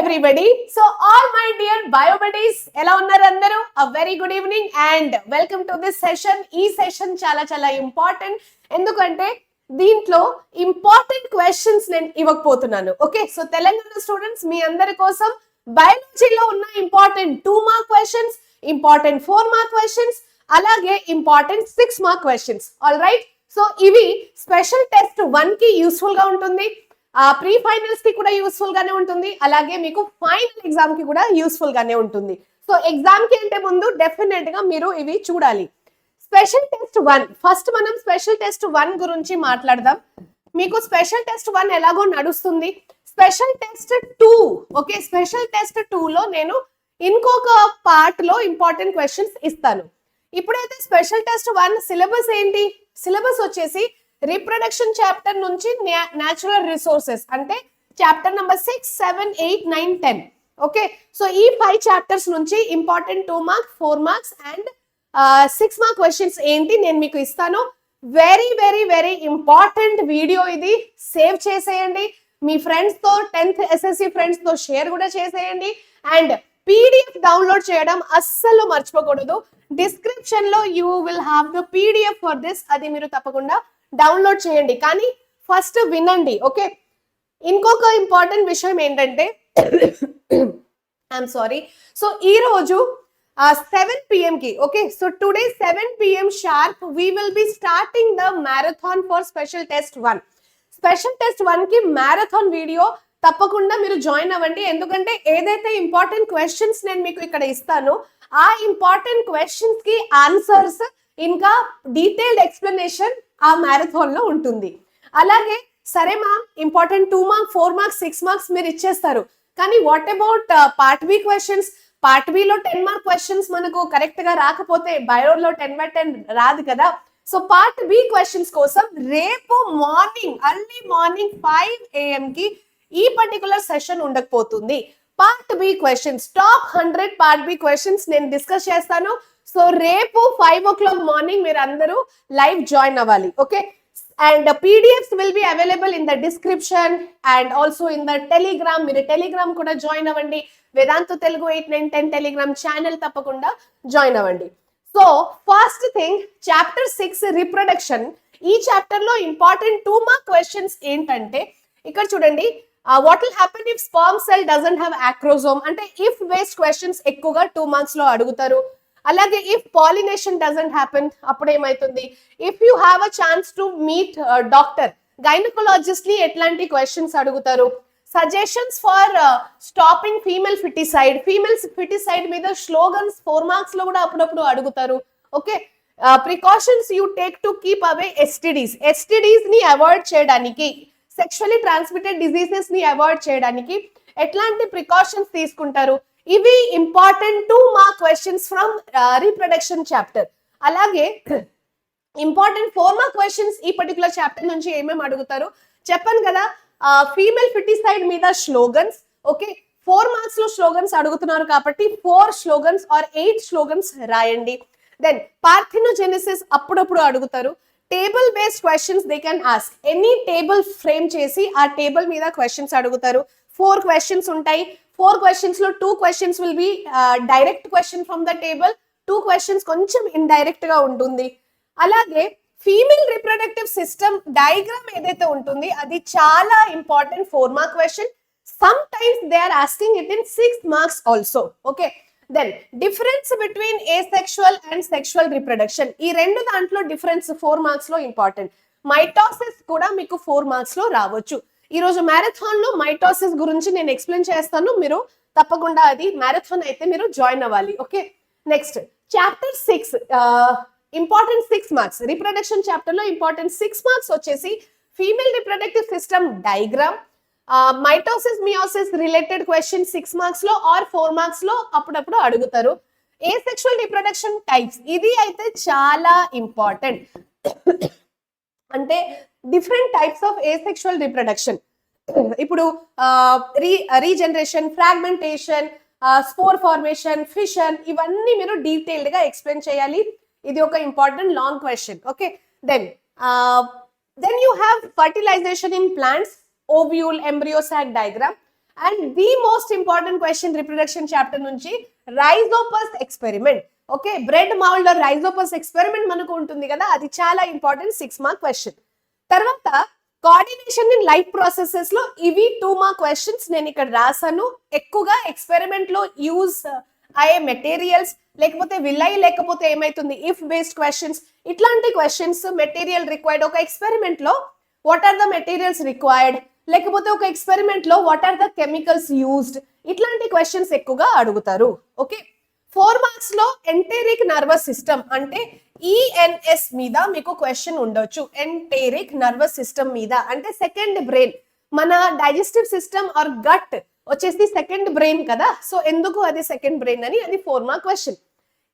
everybody. So all my dear bio buddies, ఎలా ఉన్నారు అందరూ? A very good evening and welcome to this session. ఈ session చాలా important, ఎందుకంటే దీంట్లో ఇంపార్టెంట్ క్వశ్చన్స్ నేను ఇవ్వకపోతున్నాను. ఓకే, సో తెలంగాణ స్టూడెంట్స్ మీ అందరి కోసం బయాలజీలో ఉన్న important 2 mark questions, important 4 mark questions, అలాగే important 6 mark questions. All right, so ఇవి స్పెషల్ టెస్ట్ 1 కి యూస్ఫుల్ గా ఉంటుంది, ప్రీ ఫైనల్స్ కి కూడా యూస్ఫుల్ గానే ఉంటుంది, అలాగే మీకు ఫైనల్ ఎగ్జామ్ కి కూడా యూస్ఫుల్ గానే ఉంటుంది. సో ఎగ్జామ్ కి అంటే ముందు డెఫినెట్ గా మీరు ఇవి చూడాలి. స్పెషల్ టెస్ట్ 1, ఫస్ట్ మనం స్పెషల్ టెస్ట్ 1 గురించి మాట్లాడదాం. మీకు స్పెషల్ టెస్ట్ 1 ఎలాగో నడుస్తుంది. Special test 2, okay, special test 2 లో నేను ఇంకొక పార్ట్ లో ఇంపార్టెంట్ క్వశ్చన్స్ ఇస్తాను. ఇప్పుడైతే స్పెషల్ టెస్ట్ 1 సిలబస్ ఏంటి? సిలబస్ వచ్చేసి రీప్రొడక్షన్ చాప్టర్ నుంచి న్యాచురల్ రిసోర్సెస్, అంటే చాప్టర్ నెంబర్ 6, 7, 8, 9, 10. ఓకే, సో ఈ 5 చాప్టర్స్ నుంచి important 2 marks, 4 marks and 6 mark questions ఏంటి నేను మీకు ఇస్తాను. వెరీ ఇంపార్టెంట్ వీడియో ఇది. సేవ్ చేసేయండి, మీ ఫ్రెండ్స్ తో 10th SSC ఫ్రెండ్స్ తో షేర్ కూడా చేసేయండి. అండ్ PDF డౌన్లోడ్ చేయడం అస్సలు మర్చిపోకూడదు. డిస్క్రిప్షన్ లో you will have the PDF for this, అది మీరు తప్పకుండా డౌన్లోడ్ చేయండి. కానీ ఫస్ట్ వినండి, ఓకే. ఇంకొక ఇంపార్టెంట్ విషయం ఏంటంటే ఐఎమ్ సారీ, సో ఈ రోజు 7 PM కి, okay, so today 7 PM sharp we will be starting the marathon for special test 1. Special test 1 కి మ్యారథాన్ వీడియో తప్పకుండా మీరు జాయిన్ అవ్వండి. ఎందుకంటే ఏదైతే ఇంపార్టెంట్ క్వశ్చన్స్ నేను మీకు ఇక్కడ ఇస్తానో ఆ ఇంపార్టెంట్ క్వశ్చన్స్ కి ఆన్సర్స్ ఇంకా డీటెయిల్డ్ ఎక్స్ప్లెనేషన్ ఆ మ్యారథాన్ లో ఉంటుంది. అలాగే సరే మా ఇంపార్టెంట్ 2 మార్క్, 4 మార్క్స్, 6 మార్క్స్ మీరు ఇచ్చేస్తారు, కానీ what about part B questions? Part B లో 10 మార్క్ క్వశ్చన్స్ మనకు కరెక్ట్ గా రాకపోతే బయోలో 10/10 రాదు కదా. సో పార్ట్ బి క్వశ్చన్స్ కోసం రేపు మార్నింగ్, అర్లీ మార్నింగ్ 5 AM కి ఈ పర్టికులర్ సెషన్ ఉండకపోతుంది. Part B questions, top 100 part B questions నేను డిస్కస్ చేస్తాను. సో రేపు 5 o'clock మార్నింగ్ మీరు అందరూ లైవ్ జాయిన్ అవ్వాలి, okay. And PDFs will be available in the description and also in the Telegram. మీరు టెలిగ్రామ్ కూడా జాయిన్ అవ్వండి. వేదాంత తెలుగు 8, 9, 10 టెలిగ్రామ్ ఛానల్ తప్పకుండా జాయిన్ అవ్వండి. So first thing, chapter 6 reproduction. ఈ చాప్టర్ లో ఇంపార్టెంట్ 2 మార్క్ క్వశ్చన్స్ ఏంటంటే ఇక్కడ చూడండి. What will happen if sperm cell doesn't have acrosome, అంటే ఇఫ్ బేస్డ్ క్వశ్చన్స్ ఎక్కువగా 2 మార్క్స్ లో అడుగుతారు. అలాగే ఇఫ్ పాలినేషన్ డజంట్ హ్యాపెన్ అప్పుడు ఏమైతుంది? If you have a chance to meet doctor, gynaecologist ని ఎట్లాంటి క్వశ్చన్స్ అడుగుతారు? Suggestions for stopping female foeticide, female foeticide మీద స్లోగన్స్ 4 మార్క్స్ లో కూడా అప్పుడప్పుడు అడుగుతారు, okay. Precautions you take to keep away STDs, STDs ని అవాయిడ్ చేయడానికి, సెక్షువల్లీ ట్రాన్స్మిటెడ్ డిజీజెస్ ని అవాయిడ్ చేయడానికి ఎట్లాంటి ప్రికాషన్స్ తీసుకుంటారు? ఇవి important 2 mark questions from reproduction chapter. అలాగే ఇంపార్టెంట్ 4 మార్క్ క్వశ్చన్స్ ఈ పర్టికులర్ చాప్టర్ నుంచి ఏమేమి అడుగుతారు చెప్పాను కదా. ఫీమేల్ ఫిటిసైడ్ మీద స్లోగన్స్, ఓకే. 4 మార్క్స్ లో స్లోగన్స్ అడుగుతున్నారు కాబట్టి 4 స్లోగన్స్ ఆర్ 8 స్లోగన్స్ రాయండి. దెన్ పార్థినోజెనెసిస్ అప్పుడప్పుడు అడుగుతారు. Table based questions they can ask, any table frame చేసి ఆ టేబుల్ మీద క్వశ్చన్స్ అడుగుతారు. 4 క్వశ్చన్స్ ఉంటాయి. 4 క్వశ్చన్స్ లో 2 questions will be direct question from the table, 2 questions కొంచెం ఇండైరెక్ట్ గా ఉంటుంది. అలాగే ఫీమేల్ రిప్రొడక్టివ్ సిస్టమ్ డయాగ్రామ్ ఏదైతే ఉంటుంది అది చాలా important 4 mark question. Sometimes they are asking it in 6 marks also, okay. Then difference between asexual and sexual reproduction, ఈ రెండు దాంట్లో డిఫరెన్స్ 4 మార్క్స్ లో ఇంపార్టెంట్. మైటోసిస్ కూడా మీకు 4 మార్క్స్ లో రావచ్చు. ఈ రోజు మ్యారథాన్ లో మైటోసిస్ గురించి నేను ఎక్స్ప్లెయిన్ చేస్తాను, మీరు తప్పకుండా అది మ్యారథాన్ అయితే మీరు జాయిన్ అవ్వాలి, okay. Next chapter 6, important 6 marks. Reproduction chapter లో ఇంపార్టెంట్ 6 మార్క్స్ వచ్చేసి female reproductive system diagram, mitosis meiosis related question 6 marks లో ఆర్ 4 మార్క్స్ లో అప్పుడప్పుడు అడుగుతారు. ఏసెక్షువల్ రిప్రొడక్షన్ టైప్స్, ఇది అయితే చాలా ఇంపార్టెంట్. అంటే different types of asexual reproduction. ఇప్పుడు regeneration, fragmentation, spore formation, fission, ఇవన్నీ మీరు డీటెయిల్డ్ గా ఎక్స్ప్లెయిన్ చేయాలి. ఇది ఒక important long question, okay. Then you have fertilization in plants, ovule, embryo sac diagram. And the most important question reproduction chapter నుంచి Rhizopus experiment. Okay, bread mould Rhizopus experiment మనకు ఉంటుంది కదా, అది చాలా ఇంపార్టెంట్ 6 మార్క్ క్వశ్చన్. తర్వాత coordination in life processes లో ఇవి 2 mark questions నేను ఇక్కడ రాసాను. ఎక్కువగా ఎక్స్పెరిమెంట్ లో యూజ్ అయ్యే మెటీరియల్స్, లేకపోతే విలై, లేకపోతే ఏమైతుంది ఇఫ్ బేస్డ్ క్వశ్చన్స్, ఇట్లాంటి క్వశ్చన్స్ మెటీరియల్ రిక్వైర్డ్. ఒక ఎక్స్పెరిమెంట్ లో what are the materials required, లేకపోతే ఒక ఎక్స్పెరిమెంట్ లో what are the chemicals used, ఇట్లాంటి క్వశ్చన్స్ ఎక్కువగా అడుగుతారు. ఓకే, 4 మార్క్స్ లో ఎంటెరిక్ నర్వస్ సిస్టమ్ అంటే ఈఎన్ఎస్ మీద మీకు క్వశ్చన్ ఉండొచ్చు. ఎంటెరిక్ నర్వస్ సిస్టమ్ మీద అంటే సెకండ్ బ్రెయిన్, మన డైజెస్టివ్ సిస్టమ్ ఆర్ గట్ వచ్చేసి సెకండ్ బ్రెయిన్ కదా, సో ఎందుకు అది సెకండ్ బ్రెయిన్ అని, అది 4 మార్క్ క్వశ్చన్.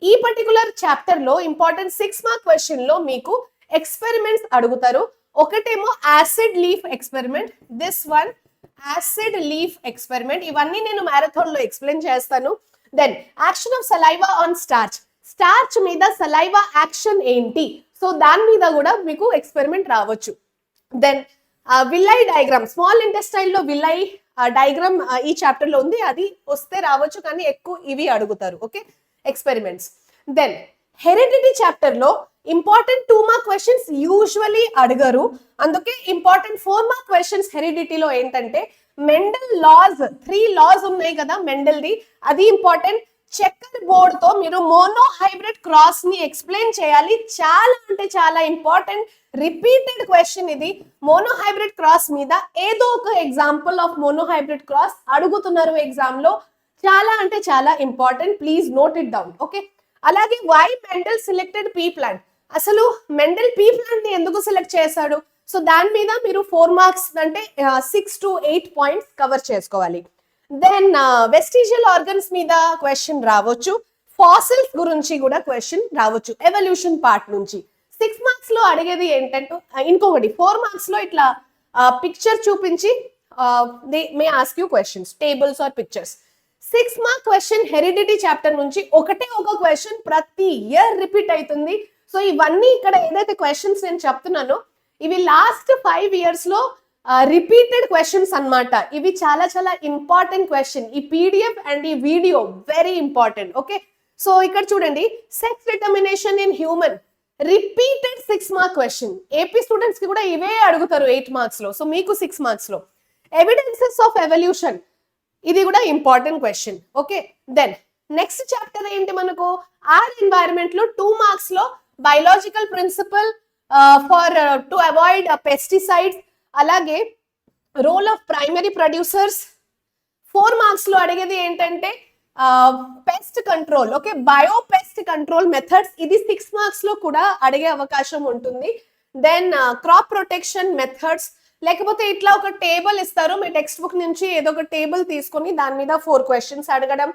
ఈ పర్టికులర్ చాప్టర్ లో ఇంపార్టెంట్ 6 మార్క్ క్వశ్చన్ లో మీకు ఎక్స్పెరిమెంట్స్ అడుగుతారు. ఒకటేమో acid leaf experiment, this one acid leaf experiment, ఇవన్నీ నేను మ్యారథాన్ లో ఎక్స్ప్లెయిన్ చేస్తాను. Then action of saliva on starch, starch మీద సలైవా యాక్షన్ ఏంటి, సో దాని మీద కూడా మీకు ఎక్స్పెరిమెంట్ రావచ్చు. Then villi diagram, small intestine లో విల్లై డయాగ్రామ్ ఈ చాప్టర్ లో ఉంది, అది వస్తే రావచ్చు, కానీ ఎక్కువ ఇవి అడుగుతారు. Okay, experiments. Then heredity chapter లో ఇంపార్టెంట్ 2 మార్క్ క్వశ్చన్స్ యూజువలీ అడగరు, అందుకే ఇంపార్టెంట్ 4 మార్క్ క్వశ్చన్స్ హెరిడిటీలో ఏంటంటే మెండల్ లాస్, 3 లాస్ ఉన్నాయి కదా మెండల్ది, అది ఇంపార్టెంట్. చెక్కర్ బోర్డ్ తో మీరు మోనో హైబ్రిడ్ క్రాస్ ని ఎక్స్ప్లెయిన్ చేయాలి, చాలా అంటే చాలా ఇంపార్టెంట్ రిపీటెడ్ క్వశ్చన్ ఇది. మోనో హైబ్రిడ్ క్రాస్ మీద ఏదో ఒక example of mono hybrid cross అడుగుతున్నారు ఎగ్జామ్ లో, చాలా అంటే చాలా important, please note it down. Okay, అలాగే why Mendel selected pea plant, అసలు మెండల్ పీ ప్లాంట్ ని ఎందుకు సెలెక్ట్ చేశాడు, సో దాని మీద మీరు 4 మార్క్స్ అంటే 6 to 8 పాయింట్స్ కవర్ చేసుకోవాలి. దెన్ వెస్టిజియల్ ఆర్గన్స్ మీద క్వశ్చన్ రావచ్చు, ఫాసిల్స్ గురించి కూడా క్వశ్చన్ రావచ్చు ఎవల్యూషన్ పార్ట్ నుంచి. 6 మార్క్స్ లో అడిగేది ఏంటంటే ఇంకొకటి 4 మార్క్స్ లో ఇట్లా పిక్చర్ చూపించి they may ask you questions, tables or pictures. 6 mark question heredity chapter నుంచి ఒకటే ఒక క్వశ్చన్ ప్రతి ఇయర్ రిపీట్ అవుతుంది. సో ఇవన్నీ ఇక్కడ ఏదైతే క్వశ్చన్స్ నేను చెప్తున్నానో ఇవి లాస్ట్ 5 years లో రిపీటెడ్ క్వశ్చన్స్ అన్నమాట. ఇవి చాలా చాలా ఇంపార్టెంట్ క్వశ్చన్, ఈ పీడిఎఫ్ అండ్ ఈ video very important. Okay, so ఇక్కడ చూడండి, sex determination in human repeated 6 mark question, AP students కి కూడా ఇవే అడుగుతారు 8 మార్క్స్ లో, సో మీకు 6 మార్క్స్ లో. ఎవిడెన్సెస్ ఆఫ్ ఎవల్యూషన్, ఇది కూడా important question. Okay, then next chapter ఏంటి మనకు, ఆర్ ఎన్వైరన్మెంట్ లో 2 మార్క్స్ లో biological principle for to avoid pesticides, అలాగే role of primary producers. 4 marks లో అడిగేది ఏంటంటే pest control. Okay, bio pest control methods, ఇది 6 మార్క్స్ లో కూడా అడిగే అవకాశం ఉంటుంది. దెన్ క్రాప్ ప్రొటెక్షన్ మెథడ్స్, లేకపోతే ఇట్లా ఒక టేబుల్ ఇస్తారు మీ టెక్స్ట్ బుక్ నుంచి, ఏదో ఒక టేబుల్ తీసుకొని దాని మీద 4 క్వశ్చన్స్ అడగడం.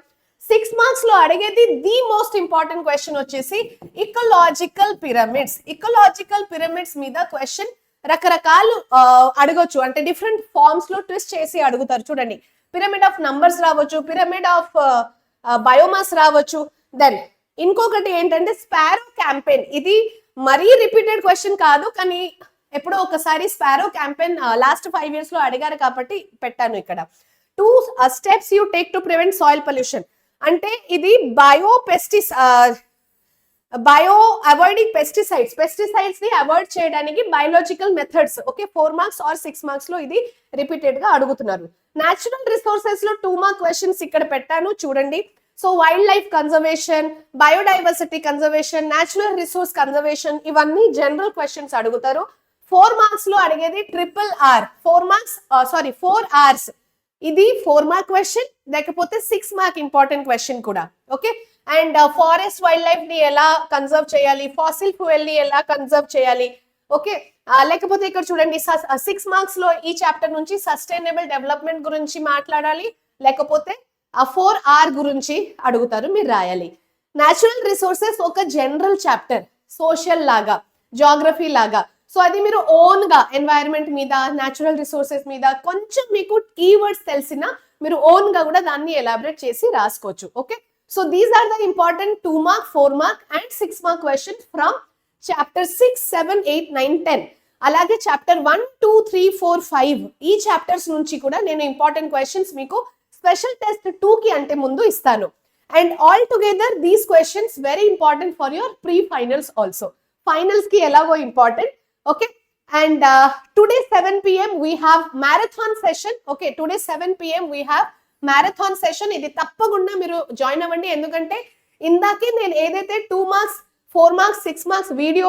6 మార్క్స్ లో అడిగేది ది మోస్ట్ ఇంపార్టెంట్ క్వశ్చన్ వచ్చేసి ఇకలాజికల్ పిరమిడ్స్. ఇకలాజికల్ పిరమిడ్స్ మీద క్వశ్చన్ రకరకాలు అడగొచ్చు, అంటే డిఫరెంట్ ఫార్మ్స్ లో ట్విస్ట్ చేసి అడుగుతారు. చూడండి, పిరమిడ్ ఆఫ్ నంబర్స్ రావచ్చు, పిరమిడ్ ఆఫ్ బయోమాస్ రావచ్చు. దెన్ ఇంకొకటి ఏంటంటే స్పారో క్యాంపెయిన్, ఇది మరీ రిపీటెడ్ క్వశ్చన్ కాదు, కానీ ఎప్పుడో ఒకసారి స్పారో క్యాంపెయిన్ లాస్ట్ 5 years లో అడిగారు కాబట్టి పెట్టాను ఇక్కడ. 2 steps you take to prevent soil pollution, అంటే ఇది బయో అవాయిడింగ్ పెస్టిసైడ్స్, పెస్టిసైడ్స్ ని అవాయిడ్ చేయడానికి biological methods. Okay, 4 marks or 6 marks లో ఇది రిపీటెడ్ గా అడుగుతున్నారు. న్యాచురల్ రిసోర్సెస్ లో 2 మార్క్ క్వశ్చన్స్ ఇక్కడ పెట్టాను చూడండి. So wild life conservation, biodiversity conservation, natural resource conservation, ఇవన్నీ జనరల్ క్వశ్చన్స్ అడుగుతారు. 4 మార్క్స్ లో అడిగేది RRR, 4 hours, ఇది 4 మార్క్ క్వశ్చన్, లేకపోతే 6 మార్క్ ఇంపార్టెంట్ క్వశ్చన్ కూడా. Okay, and forest wild life ని ఎలా కన్జర్వ్ చేయాలి, ఫాసిల్ ఫ్యూయల్ ని ఎలా కన్జర్వ్ చేయాలి. ఓకే, లేకపోతే ఇక్కడ చూడండి 6 మార్క్స్ లో ఈ చాప్టర్ నుంచి సస్టైనబుల్ డెవలప్మెంట్ గురించి మాట్లాడాలి, లేకపోతే 4R గురించి అడుగుతారు, మీరు రాయాలి. న్యాచురల్ రిసోర్సెస్ ఒక జనరల్ చాప్టర్, సోషల్ లాగా, జాగ్రఫీ లాగా. సో అది మీరు ఓన్ గా ఎన్వైరన్మెంట్ మీద, న్యాచురల్ రిసోర్సెస్ మీద కొంచెం మీకు కీవర్డ్స్ తెలిసినా మీరు ఓన్ గా కూడా దాన్ని ఎలాబరేట్ చేసి రాసుకోవచ్చు. Okay, so these are the important 2 mark, 4 mark and 6 mark question from chapter 6, 7, 8, 9, 10. అలాగే చాప్టర్ 1, 2, 3, 4, 5 ఈ చాప్టర్స్ నుంచి కూడా నేను ఇంపార్టెంట్ క్వశ్చన్స్ మీకు స్పెషల్ టెస్ట్ 2 కి అంటే ముందు ఇస్తాను. And all together these questions very important for your pre finals also. Finals కి ఎలాగో important. Okay, and today 7 PM we have marathon session. Okay, today 7 PM we have marathon session. ఇది తప్పకుండా మీరు join అవ్వండి, ఎందుకంటే ఇందాకే నేను ఏదైతే 2 marks 4 marks 6 marks video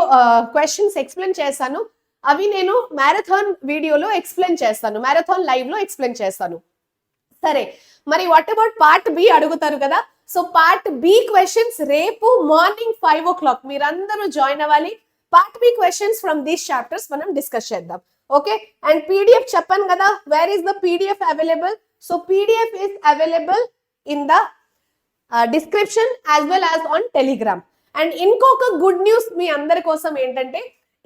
questions explain చేశాను, అవి నేను మ్యారథాన్ వీడియోలో ఎక్స్ప్లెయిన్ చేస్తాను, మ్యారథాన్ లైవ్ లో ఎక్స్ప్లెయిన్ చేస్తాను. సరే, మరి వాట్ అబౌట్ పార్ట్ బి అడుగుతారు కదా. సో పార్ట్ బి క్వశ్చన్స్ రేపు మార్నింగ్ 5 o'clock మీరందరూ జాయిన్ అవ్వాలి. Part B questions from these chapters మనం డిస్కస్ చేద్దాం. ఓకే, అండ్ పీడిఎఫ్ చెప్పాను కదా, where is the PDF available? So PDF is available in the description as well as on Telegram. And ఇంకొక good news మీ అందరి కోసం ఏంటంటే,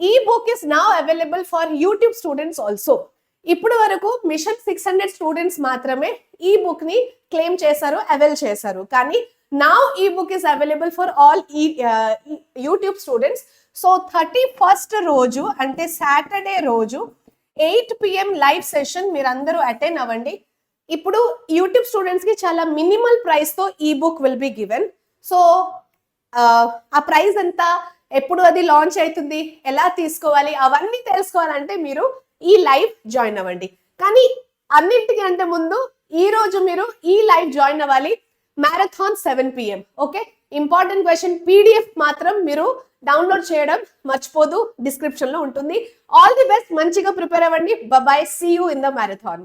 ఈ book is now available for YouTube students also. ఇప్పుడు వరకు మిషన్ 600 స్టూడెంట్స్ మాత్రమే ఈ బుక్ ని క్లెయిమ్ చేశారు, అవైల్ చేశారు. కానీ నౌ ఈ book is available for all YouTube students. So 31st రోజు అంటే సాటర్డే రోజు 8 PM లైవ్ సెషన్ మీరందరూ అటెండ్ అవ్వండి. ఇప్పుడు యూట్యూబ్ స్టూడెంట్స్ కి చాలా మినిమల్ ప్రైస్ తో ఈ book will be given. So ఆ ప్రైస్ ఎంత, ఎప్పుడు అది లాంచ్ అవుతుంది, ఎలా తీసుకోవాలి, అవన్నీ తెలుసుకోవాలంటే మీరు ఈ లైవ్ జాయిన్ అవ్వండి. కానీ అన్నింటికి అంటే ముందు ఈ రోజు మీరు ఈ లైవ్ జాయిన్ అవ్వాలి, marathon 7 PM. Okay, important question PDF మాత్రం మీరు డౌన్లోడ్ చేయడం మర్చిపోదు, డిస్క్రిప్షన్ లో ఉంటుంది. ఆల్ ది బెస్ట్, మంచిగా ప్రిపేర్ అవ్వండి. Bye, see you in the marathon.